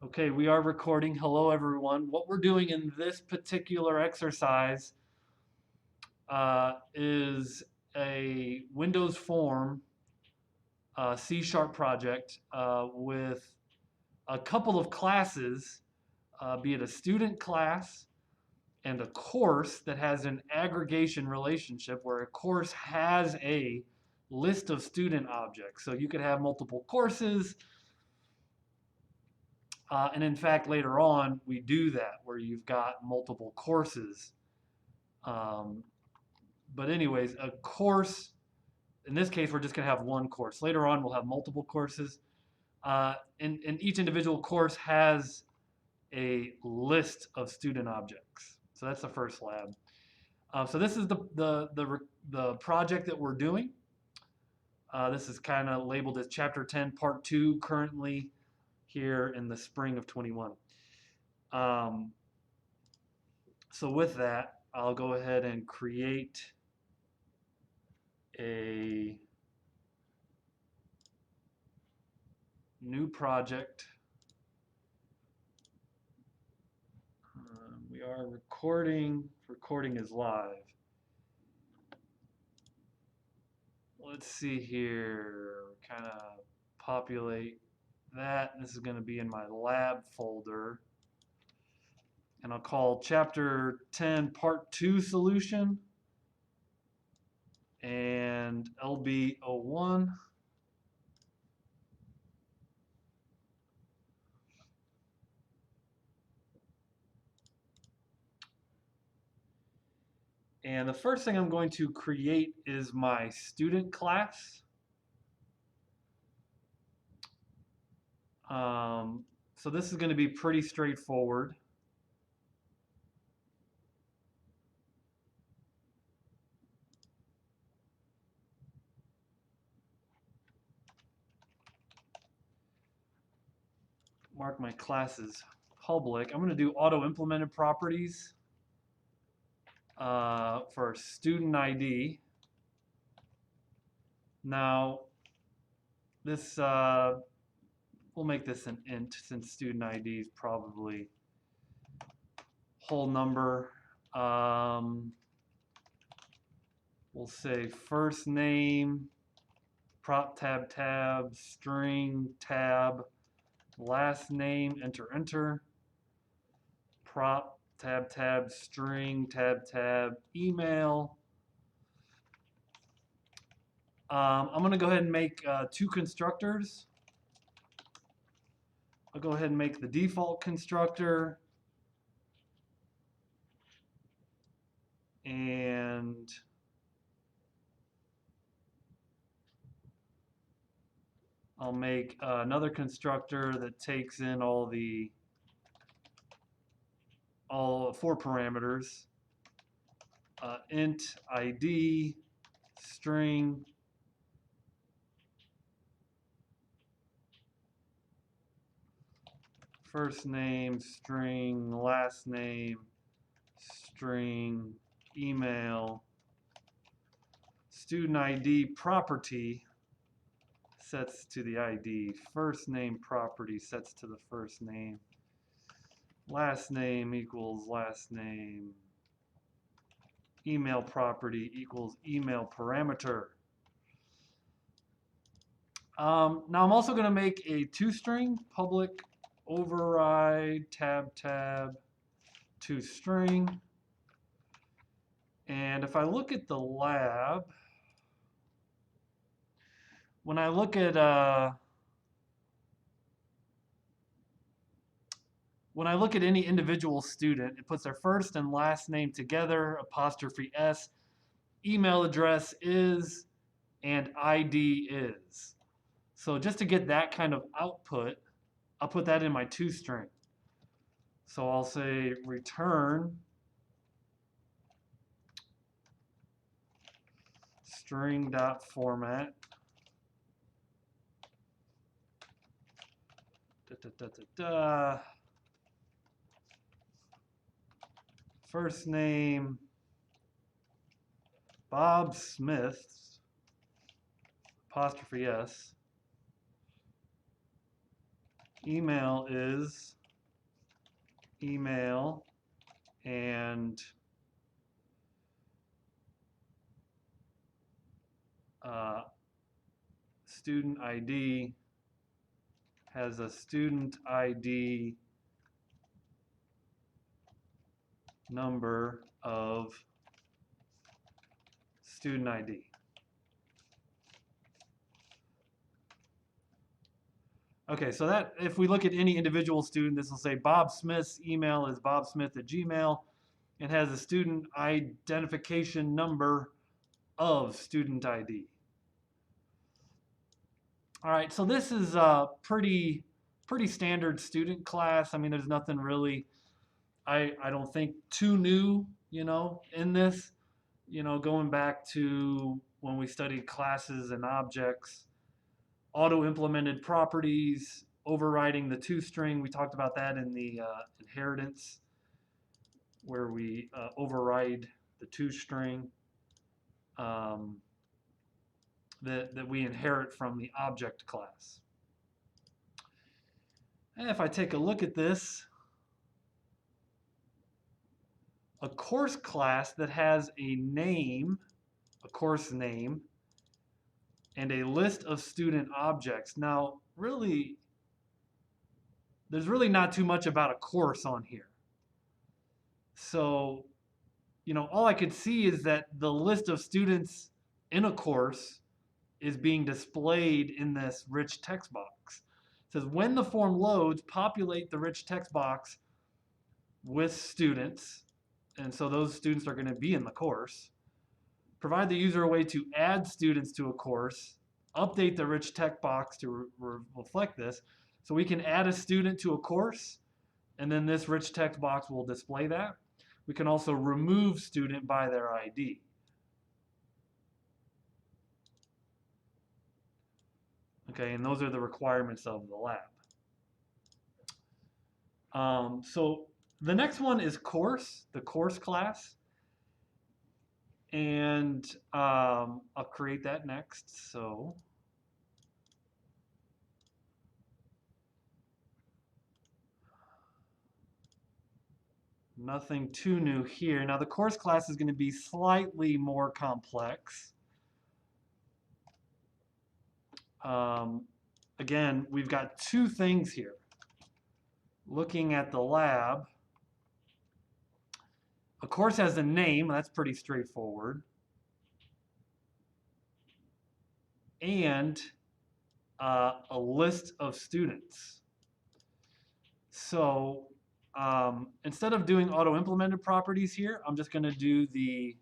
Okay, we are recording. Hello, everyone. What we're doing in this particular exercise is a Windows Form C# project with a couple of classes, be it a student class and a course that has an aggregation relationship where a course has a list of student objects. So you could have multiple courses. And in fact, later on, we do that where you've got multiple courses. Um, but anyways, a course, in this case, we're just going to have one course. Later on, we'll have multiple courses. And each individual course has a list of student objects. So that's the first lab. So this is the project that we're doing. This is kind of labeled as Chapter 10, Part 2, currently here in the spring of 21. So with that, I'll go ahead and create a new project. We are recording. Recording is live. Let's see here. Kind of populate that. This is going to be in my lab folder. And I'll call Chapter 10 Part 2 Solution and LB01. And the first thing I'm going to create is my student class. So this is going to be pretty straightforward. Mark my class as public. I'm going to do auto-implemented properties for student ID. Now, this we'll make this an int since student ID is probably whole number. We'll say first name, prop tab, string tab, last name, enter, prop tab, string tab, email. I'm going to go ahead and make two constructors. I'll go ahead and make the default constructor and I'll make another constructor that takes in all four parameters: int ID, string, first name, string, last name, string, email, student ID property sets to the ID, first name property sets to the first name, last name equals last name, email property equals email parameter. Now I'm also going to make a toString, public override tab toString. And if I look at the lab, when I look at any individual student, it puts their first and last name together, '(s), email address is, and ID is. So just to get that kind of output, I'll put that in my toString. So I'll say return string.format first name Bob Smith '(s), email is email, and student ID has a student ID number of student ID. Okay, so that if we look at any individual student, this will say Bob Smith's email is bobsmith@gmail. It has a student identification number of student ID. All right, so this is a pretty standard student class. I mean, there's nothing really, I don't think too new, in this, going back to when we studied classes and objects, auto-implemented properties, overriding the toString. We talked about that in the inheritance, where we override the toString that we inherit from the object class. And if I take a look at this, a course class that has a name, a course name, and a list of student objects. Now, really, there's really not too much about a course on here. So, all I could see is that the list of students in a course is being displayed in this rich text box. It says, when the form loads, populate the rich text box with students. And so those students are going to be in the course. Provide the user a way to add students to a course. Update the rich text box to reflect this. So we can add a student to a course, and then this rich text box will display that. We can also remove student by their ID. Okay, and those are the requirements of the lab. So the next one is course, the course class. And I'll create that next. So nothing too new here. Now the course class is going to be slightly more complex. Again, we've got two things here. Looking at the lab, a course has a name, that's pretty straightforward. And a list of students. So instead of doing auto-implemented properties here, I'm just going to do the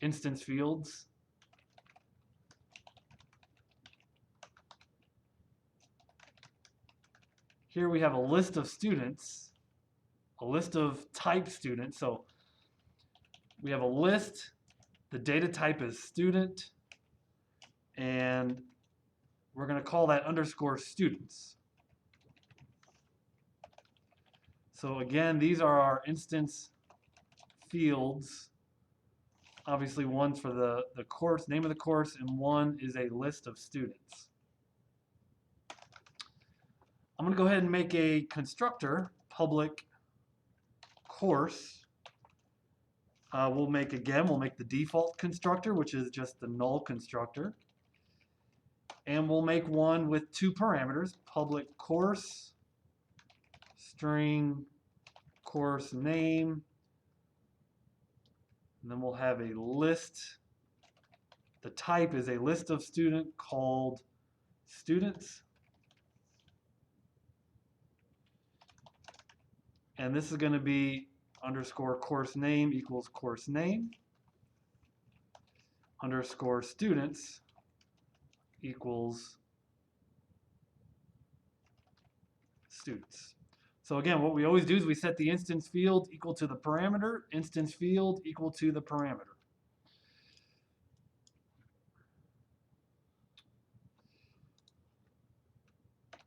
instance fields. Here we have a list of students, a list of type students. So we have a list, the data type is student, and we're going to call that underscore students. So again, these are our instance fields. Obviously one's for the course, name of the course, and one is a list of students. I'm going to go ahead and make a constructor, public course. We'll make the default constructor, which is just the null constructor. And we'll make one with two parameters, public course, string course name, and then we'll have a list. The type is a list of student called students. And this is going to be underscore course name equals course name, underscore students equals students. So again, what we always do is we set the instance field equal to the parameter, instance field equal to the parameter.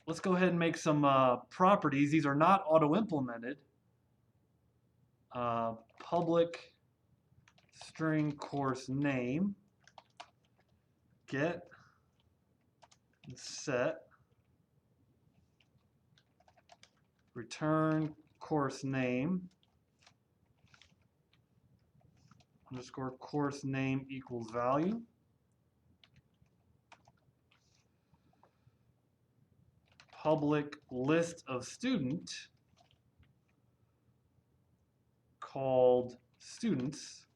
Let's go ahead and make some properties. These are not auto-implemented. Public string course name, get, set, return course name underscore course name equals value. Public list of student called students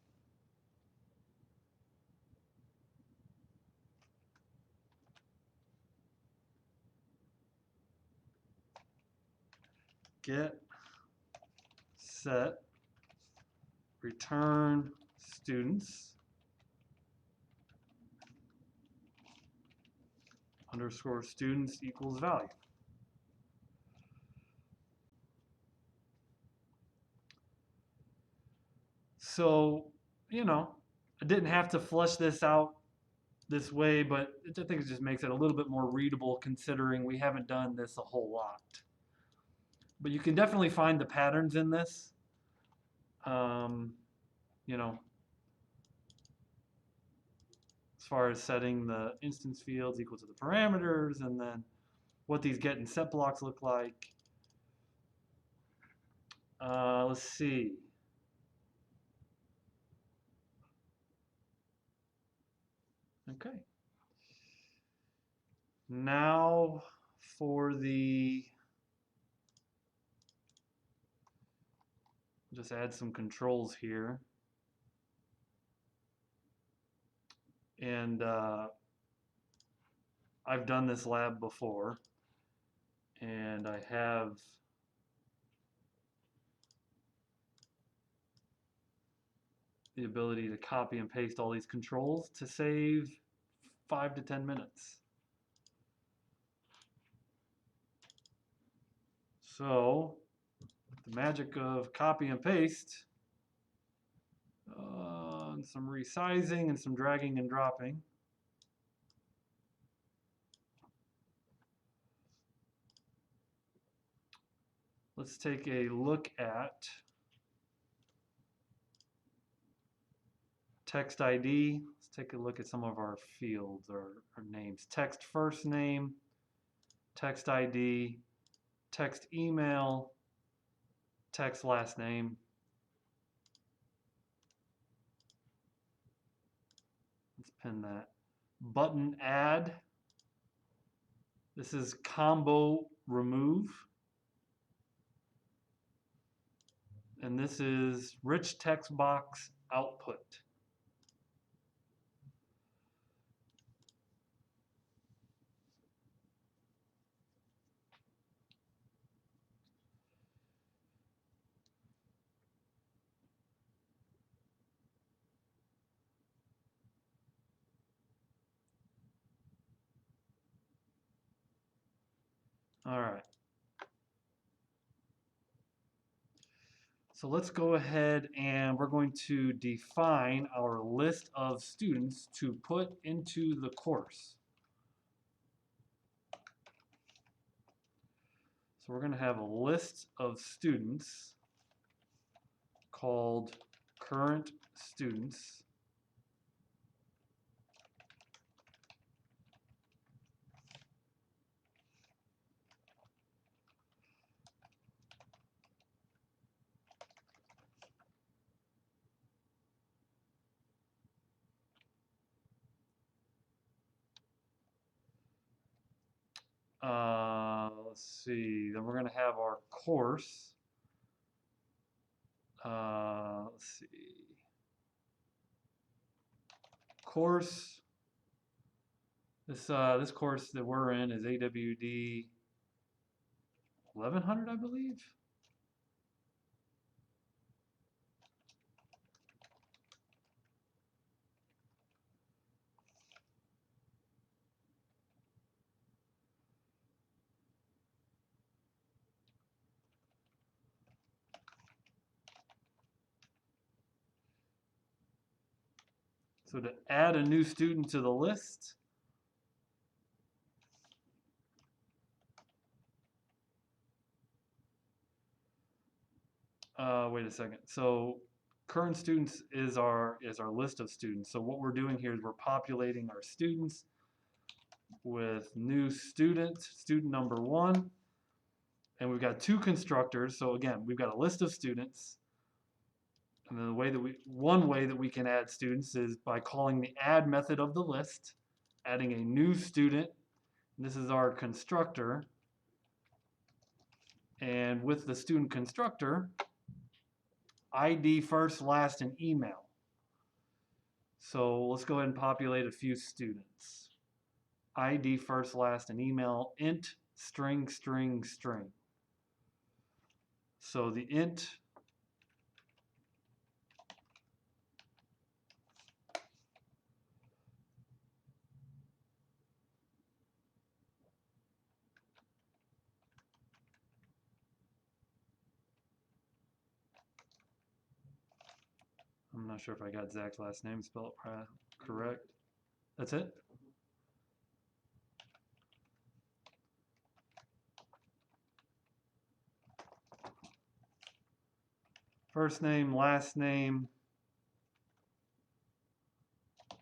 get set return students underscore students equals value. So, you know, I didn't have to flesh this out this way, but I think it just makes it a little bit more readable considering we haven't done this a whole lot. But you can definitely find the patterns in this. You know, as far as setting the instance fields equal to the parameters and then what these get and set blocks look like. Let's see. Okay. Now for the, just add some controls here. And I've done this lab before, and I have the ability to copy and paste all these controls to save 5 to 10 minutes. So, the magic of copy and paste, and some resizing and some dragging and dropping. Let's take a look at text ID. Let's take a look at some of our fields or names. Text first name, text ID, text email, text last name. Let's pin that. Button add. This is combo remove. And this is rich text box output. All right. So let's go ahead and we're going to define our list of students to put into the course. So we're going to have a list of students called current students. Let's see, then we're going to have our course. Let's see. Course. This course that we're in is AWD 1100, I believe. So to add a new student to the list, wait a second. So current students is our list of students. So what we're doing here is we're populating our students with new student, student number 1, and we've got two constructors. So again, we've got a list of students. And then one way that we can add students is by calling the add method of the list, adding a new student. This is our constructor. And with the student constructor, ID first, last, and email. So let's go ahead and populate a few students. ID first, last, and email, int, string, string, string. So the int I'm not sure if I got Zach's last name spelled correct. That's it? First name, last name,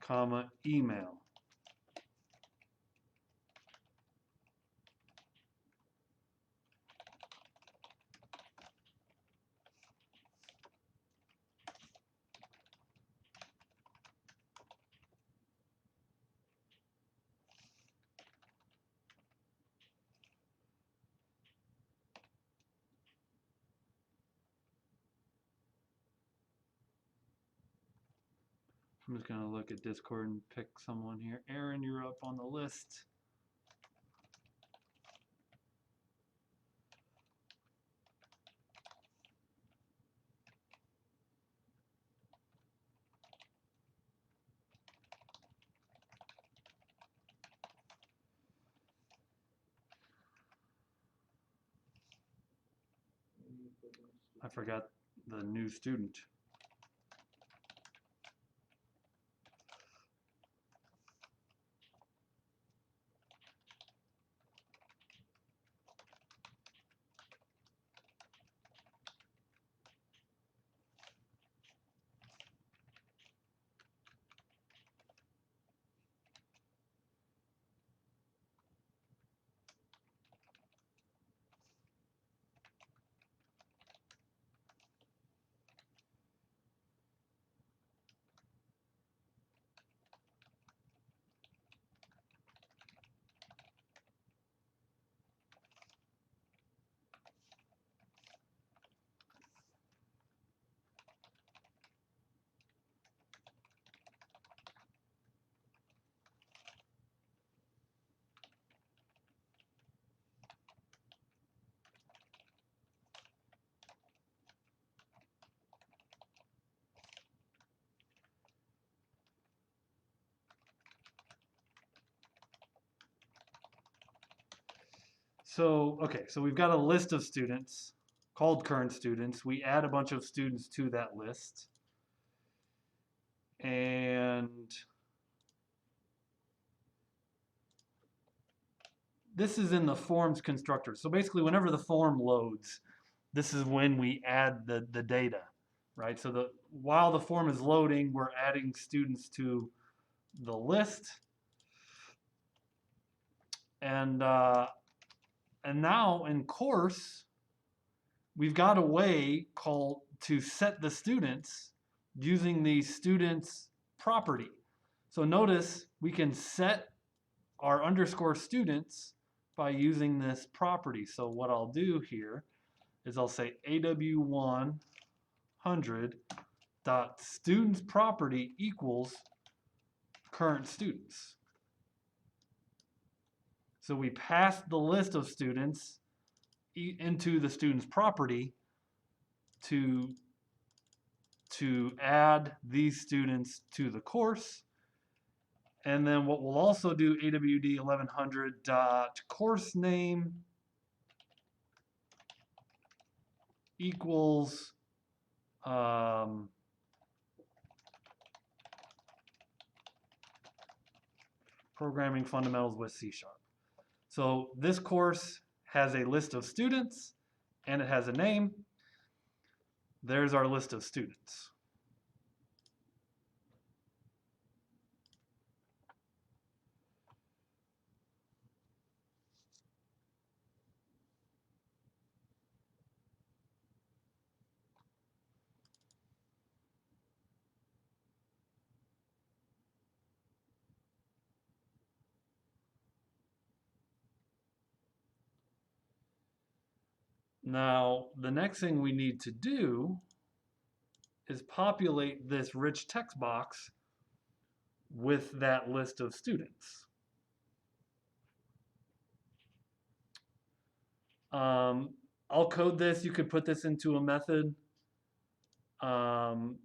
comma, email. I'm just going to look at Discord and pick someone here. Aaron, you're up on the list. I forgot the new student. So, okay, so we've got a list of students called current students. We add a bunch of students to that list. And this is in the forms constructor. So basically, whenever the form loads, this is when we add the data, right? So while the form is loading, we're adding students to the list. And now in course, we've got a way called to set the students using the students property. So notice we can set our underscore students by using this property. So what I'll do here is I'll say AW100 dot students property equals current students. So we pass the list of students into the students property to add these students to the course. And then what we'll also do, AWD 1100 dot course name equals programming fundamentals with C#. So this course has a list of students and it has a name. There's our list of students. Now, the next thing we need to do is populate this rich text box with that list of students. I'll code this. You could put this into a method. So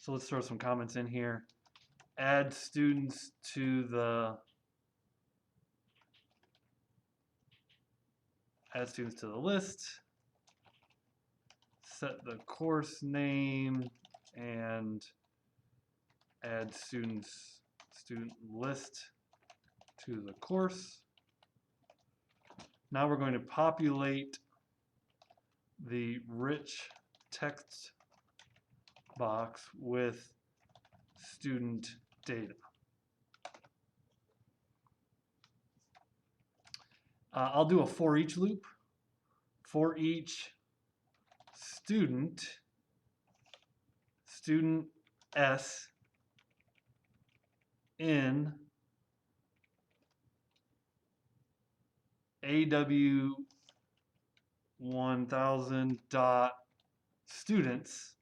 let's throw some comments in here. Add students to the list. Set the course name and add student list to the course. Now we're going to populate the rich text box with student data. I'll do a for each loop. For each student S in AW1000 dot students.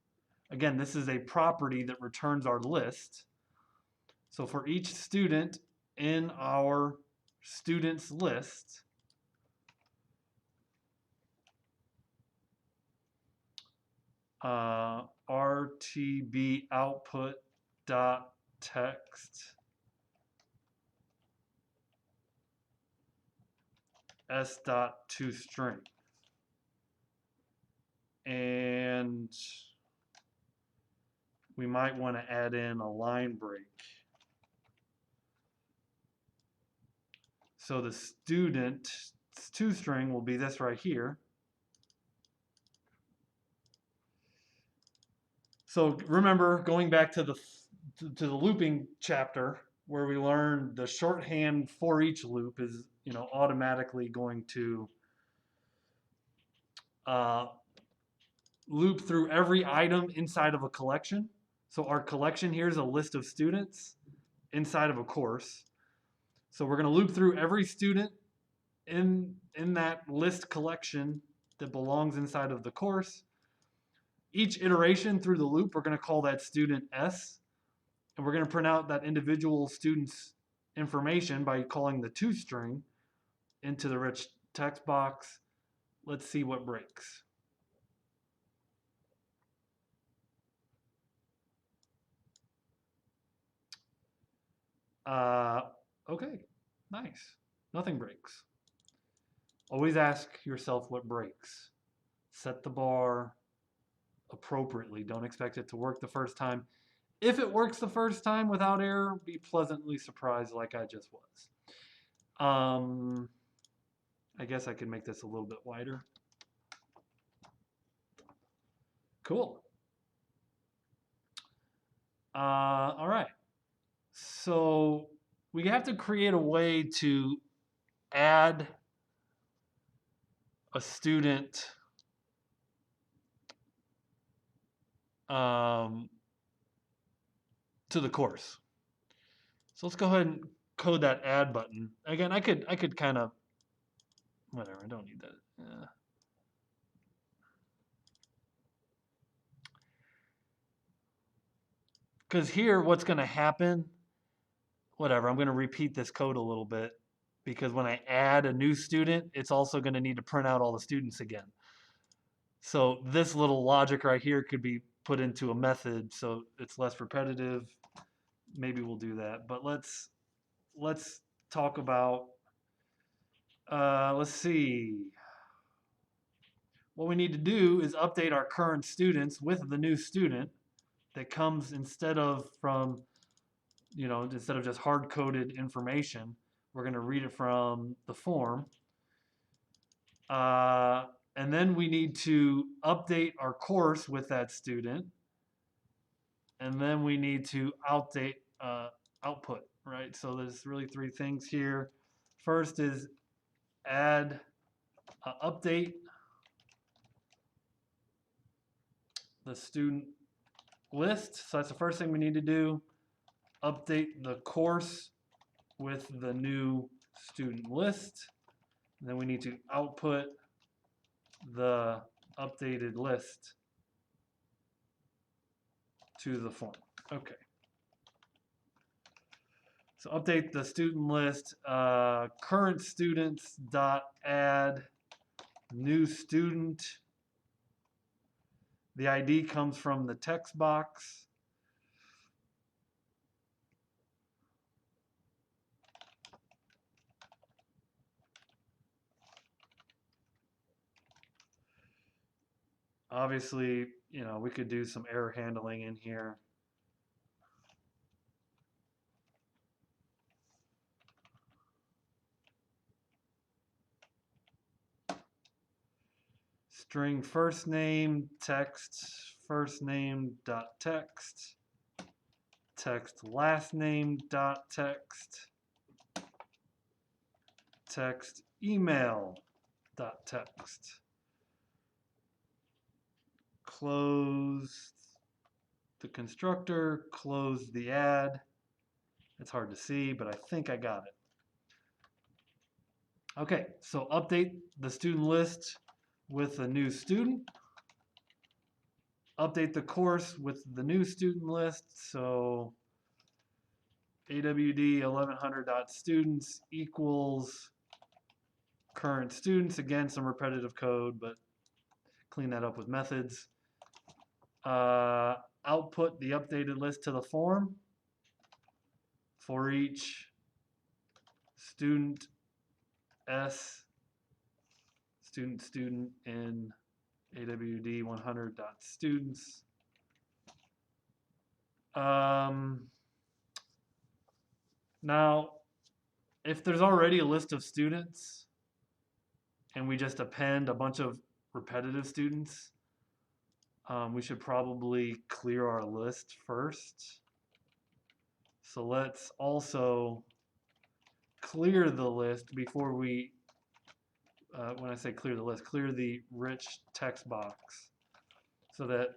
Again, this is a property that returns our list. So for each student in our students list, RTB output dot text S dot toString. And we might want to add in a line break. So the student toString will be this right here. So remember, going back to the looping chapter where we learned the shorthand for each loop is, automatically going to loop through every item inside of a collection. So our collection here is a list of students inside of a course. So we're going to loop through every student in that list collection that belongs inside of the course. Each iteration through the loop, we're going to call that student S, and we're going to print out that individual student's information by calling the toString into the rich text box. Let's see what breaks. Okay, nice. Nothing breaks. Always ask yourself what breaks. Set the bar appropriately. Don't expect it to work the first time. If it works the first time without error, be pleasantly surprised like I just was. I guess I could make this a little bit wider. Cool. All right. So we have to create a way to add a student to the course. So let's go ahead and code that add button. Again, I could kind of, whatever, I don't need that. Because here, what's going to happen, whatever, I'm going to repeat this code a little bit, because when I add a new student, it's also going to need to print out all the students again. So this little logic right here could be put into a method so it's less repetitive. Maybe we'll do that. But let's talk about, let's see. What we need to do is update our current students with the new student that comes instead of just hard-coded information. We're going to read it from the form. And then we need to update our course with that student. And then we need to update output, right? So there's really three things here. First is add update the student list. So that's the first thing we need to do. Update the course with the new student list. And then we need to output the updated list to the form. Okay. So update the student list, current students dot add new student. The ID comes from the text box. Obviously, we could do some error handling in here. String first name, text, first name dot text, text last name dot text, text email dot text. Close the constructor, close the add. It's hard to see, but I think I got it. Okay, so update the student list with a new student. Update the course with the new student list. So AWD 1100.students equals current students. Again, some repetitive code, but clean that up with methods. Output the updated list to the form for each student S student in AWD 100.students. Now, if there's already a list of students and we just append a bunch of repetitive students, we should probably clear our list first. So let's also clear the list before we, when I say clear the list, clear the rich text box so that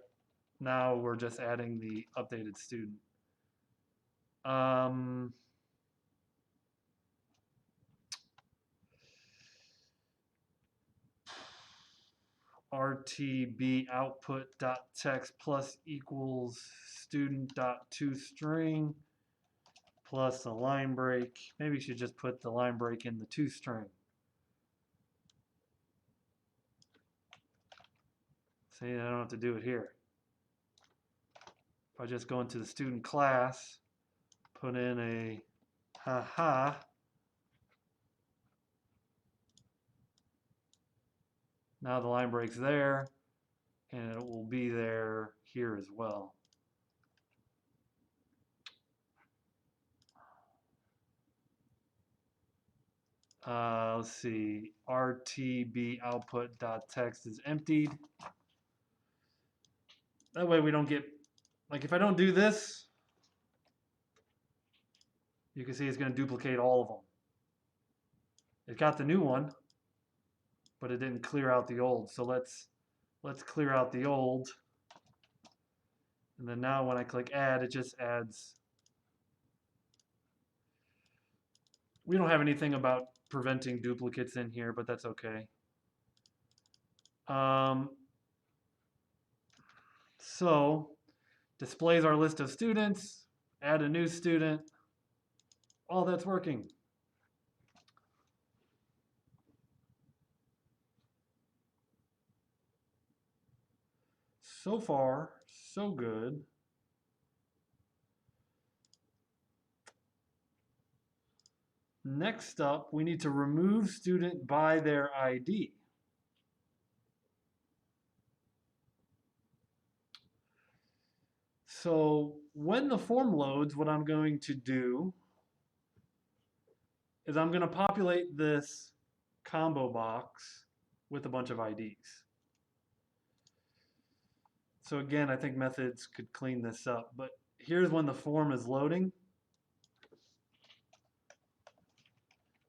now we're just adding the updated student. RTB output dot text plus equals student dot toString plus a line break. Maybe you should just put the line break in the toString. See, I don't have to do it here. If I just go into the student class, put in a haha, now the line break's there, and it will be there here as well. Let's see, RTB output dot text is emptied. That way we don't get, like if I don't do this, you can see it's going to duplicate all of them. It got the new one, but it didn't clear out the old. So let's clear out the old. And then now when I click add, it just adds. We don't have anything about preventing duplicates in here, but that's okay. So displays our list of students, add a new student. All that's working. So far, so good. Next up, we need to remove student by their ID. So when the form loads, what I'm going to do is I'm going to populate this combo box with a bunch of IDs. So again, I think methods could clean this up, but here's when the form is loading.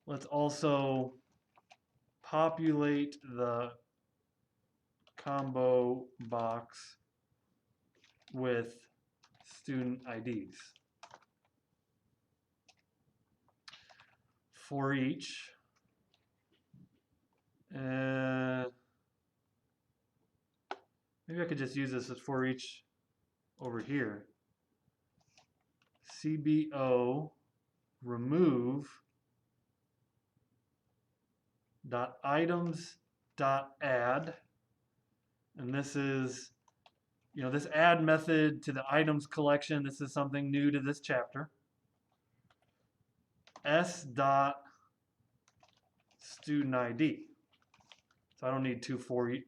Let's also populate the combo box with student IDs. For each Maybe I could just use this as for each over here. CBO remove dot items dot add, and this is, you know, this add method to the items collection. This is something new to this chapter. S dot student ID. So I don't need two for each.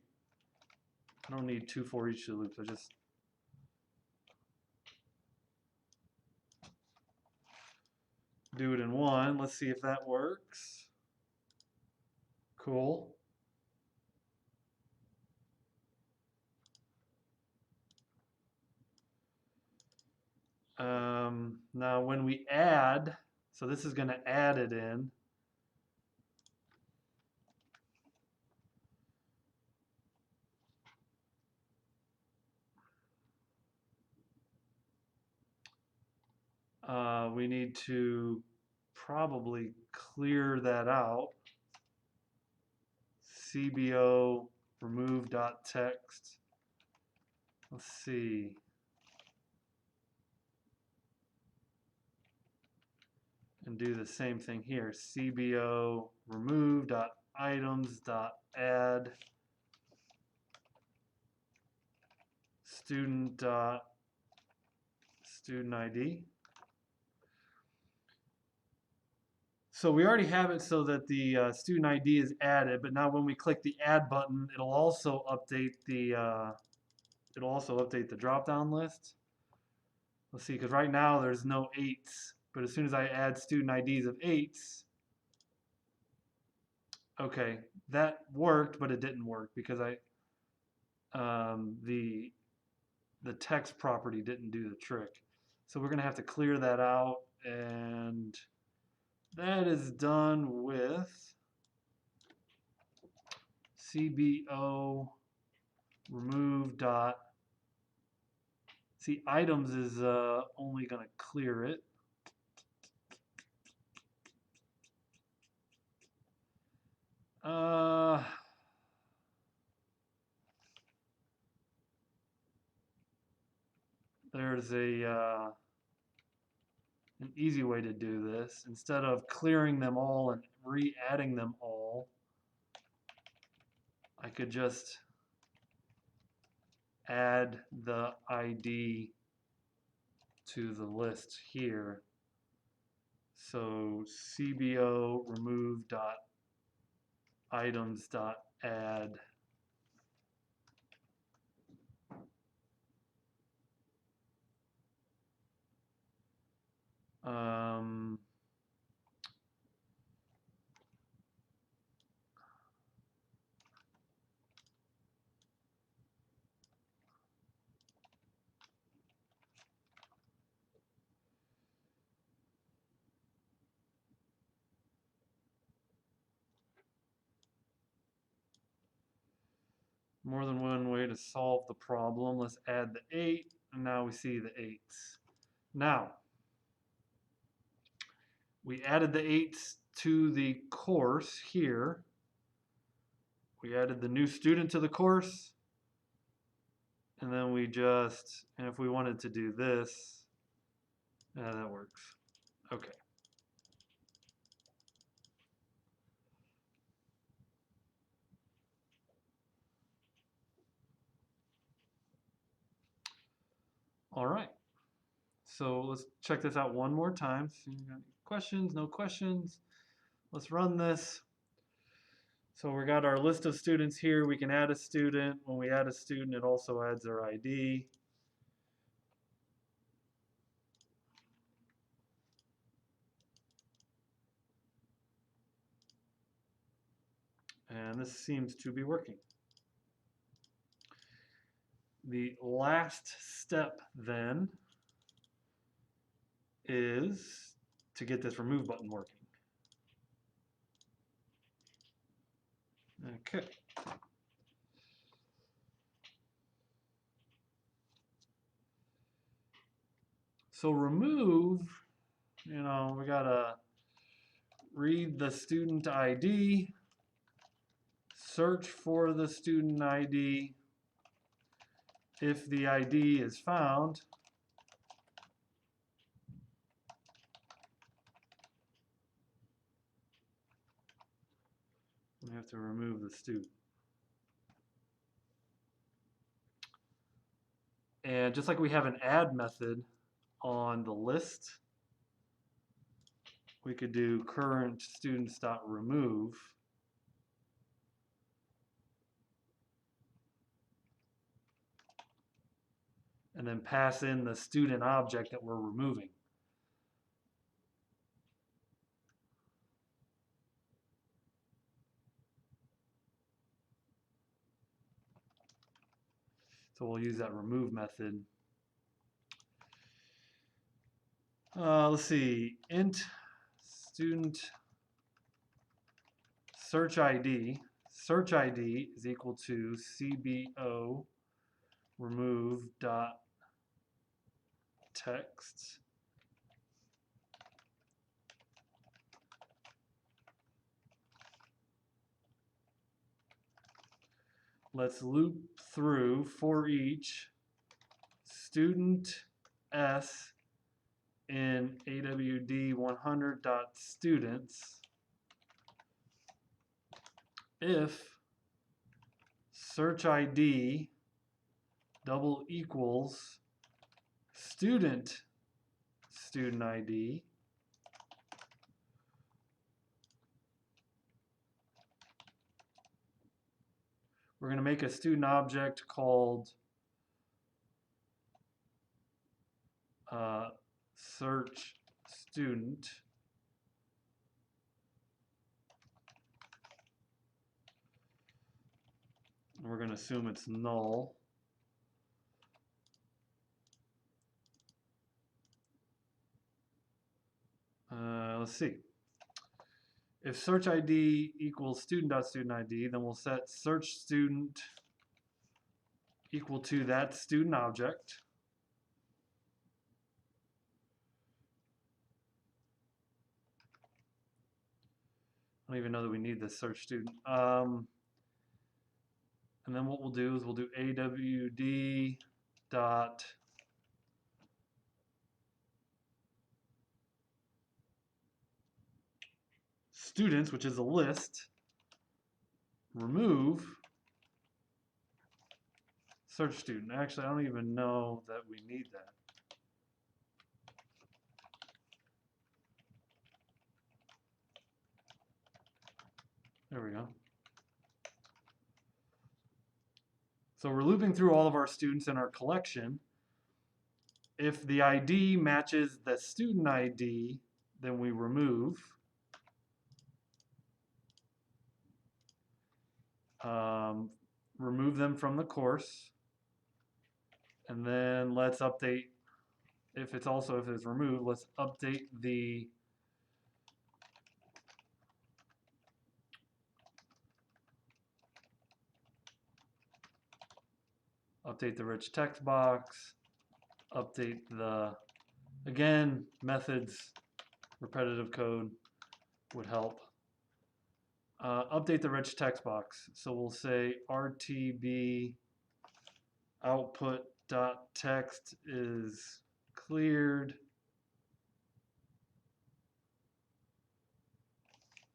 I don't need two for each of the loops. I just do it in one. Let's see if that works. Cool. Now when we add, so this is going to add it in. We need to probably clear that out. CBO remove dot text. Let's see. And do the same thing here. CBO remove dot items dot add student dot student ID. So we already have it so that the student ID is added, but now when we click the add button, it'll also update the drop-down list. Let's see, because right now there's no 8s, but as soon as I add student IDs of 8s, okay, that worked, but it didn't work because the text property didn't do the trick. So we're gonna have to clear that out, and that is done with CBO remove dot. See, items is only gonna clear it. There's an easy way to do this. Instead of clearing them all and re-adding them all, I could just add the ID to the list here. So CBO remove dot items dot add more than one way to solve the problem. Let's add the 8, and now we see the 8s. Now, we added the 8s to the course here. We added the new student to the course, and then we just, and if we wanted to do this, that works. Okay. All right. So let's check this out one more time. See, you got any questions? No questions? Let's run this. So we got our list of students here. We can add a student. When we add a student, it also adds their ID. And this seems to be working. The last step then is to get this remove button working. Okay. So remove, you know, we gotta read the student ID, search for the student ID, if the ID is found, we have to remove the student. And just like we have an add method on the list, we could do current students.remove. And then pass in the student object that we're removing. So we'll use that remove method. Let's see, int student search ID. Search ID is equal to cbo remove dot text. Let's loop through for each student s in awd 100.students if search ID double equals student ID we're going to make a student object called search student. And we're going to assume it's null. Let's see. If search ID equals student.student ID, then we'll set search student equal to that student object. I don't even know that we need this search student. And then what we'll do is we'll do awd dot students, which is a list, remove search student. Actually, I don't even know that we need that. There we go. So we're looping through all of our students in our collection. If the ID matches the student ID, then we remove. Remove them from the course. And then let's update, if it's removed, let's update the rich text box, update the, again, methods, repetitive code would help. Update the rich text box. So we'll say RTB output dot text is cleared.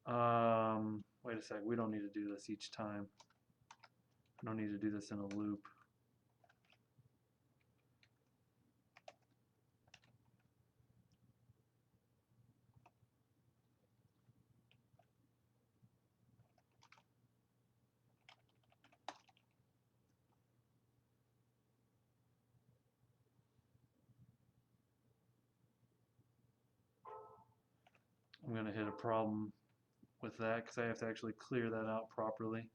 Wait a sec, we don't need to do this each time. I don't need to do this in a loop. I'm going to hit a problem with that because I have to actually clear that out properly.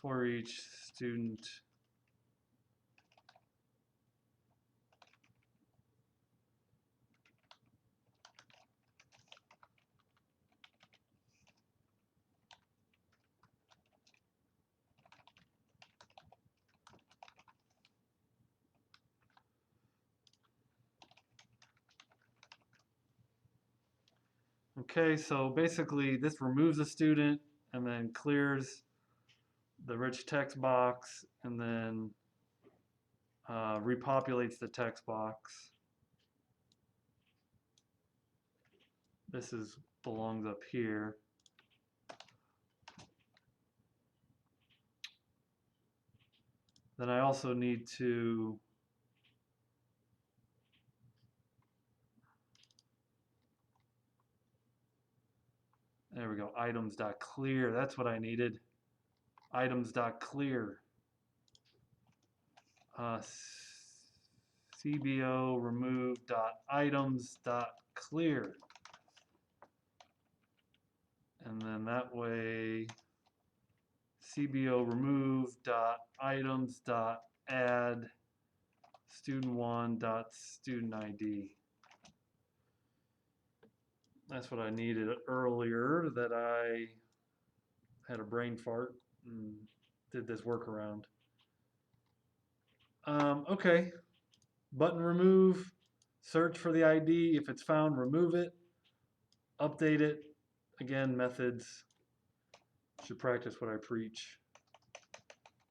For each student Okay, so basically this removes a student and then clears the rich text box and then repopulates the text box. This belongs up here. Then I also need to there we go, items.clear. That's what I needed. Items.clear. CBO remove.items.clear. And then that way CBO remove.items.add student1.student ID. That's what I needed earlier, that I had a brain fart and did this workaround. Okay, button remove, search for the ID. If it's found, remove it, update it. Again, methods. Should practice what I preach.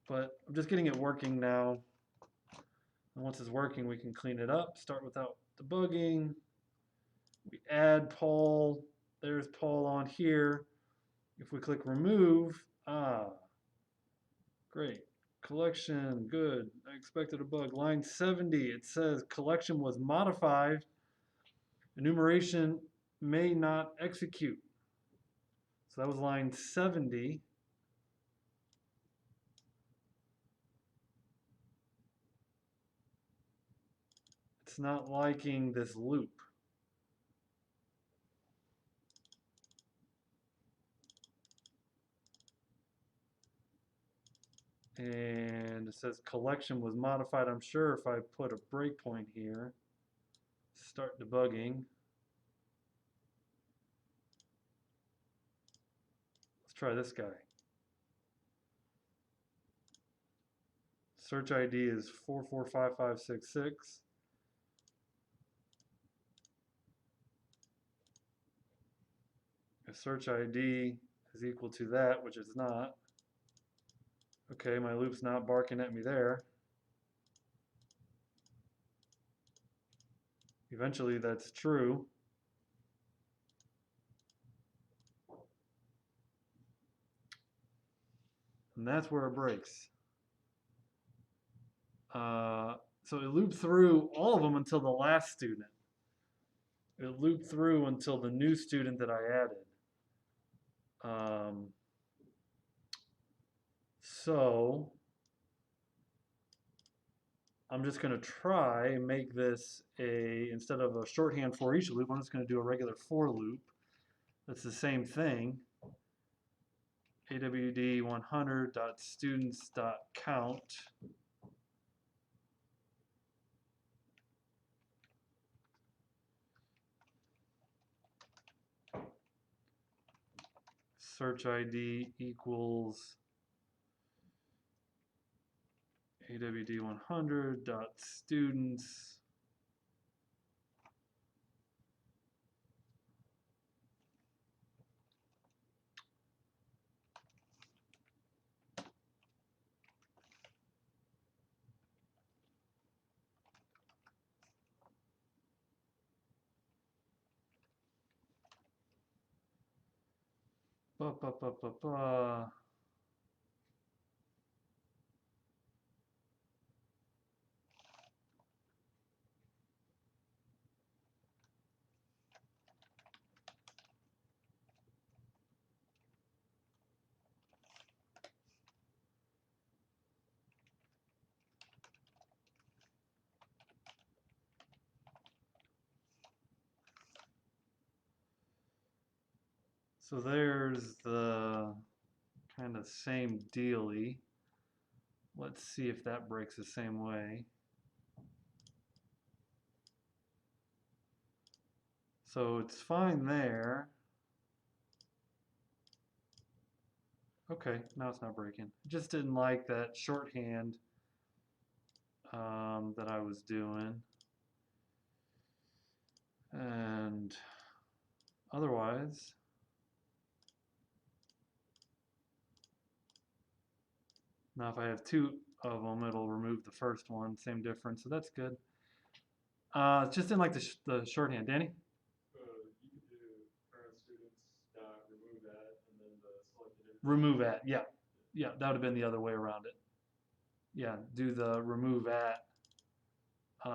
But I'm just getting it working now. And once it's working, we can clean it up, start without debugging. We add Paul. There's Paul on here. If we click remove, great. Collection, good. I expected a bug. Line 70, it says collection was modified. Enumeration may not execute. So that was line 70. It's not liking this loop. And it says collection was modified. I'm sure if I put a breakpoint here, start debugging. Let's try this guy. Search ID is 445566. If search ID is equal to that, which it's not, okay, my loop's not barking at me there. Eventually that's true. And that's where it breaks. So it looped through all of them until the last student. It looped through until the new student that I added. So I'm just going to try and make this instead of a shorthand for each loop, I'm just going to do a regular for loop. That's the same thing. awd100.students.count. Search ID equals awd100.students. Ba, ba, ba, ba, ba. So there's the kind of same dealy. Let's see if that breaks the same way. So it's fine there. Okay, now it's not breaking. I just didn't like that shorthand that I was doing. And otherwise, otherwise. Now if I have two of them, it'll remove the first one, same difference, so that's good. It's just in like the shorthand. Danny? You could do current students dot remove at and then the selected Remove at, yeah. Yeah, that would have been the other way around it. Yeah, do the remove at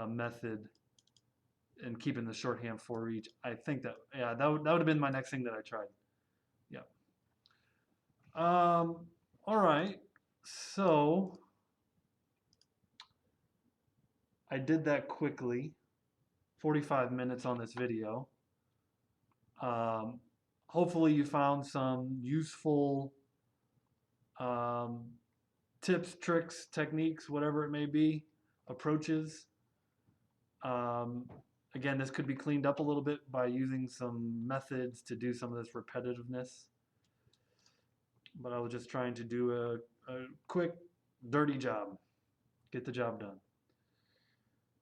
method and keeping the shorthand for each. I think that, yeah, that would have been my next thing that I tried. Yeah. All right. So I did that quickly. 45 minutes on this video. Um, hopefully you found some useful um, tips, tricks, techniques, whatever it may be, approaches. Um, again, this could be cleaned up a little bit by using some methods to do some of this repetitiveness. But I was just trying to do a quick, dirty job. Get the job done.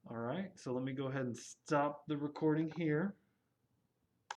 All right, so let me go ahead and stop the recording here.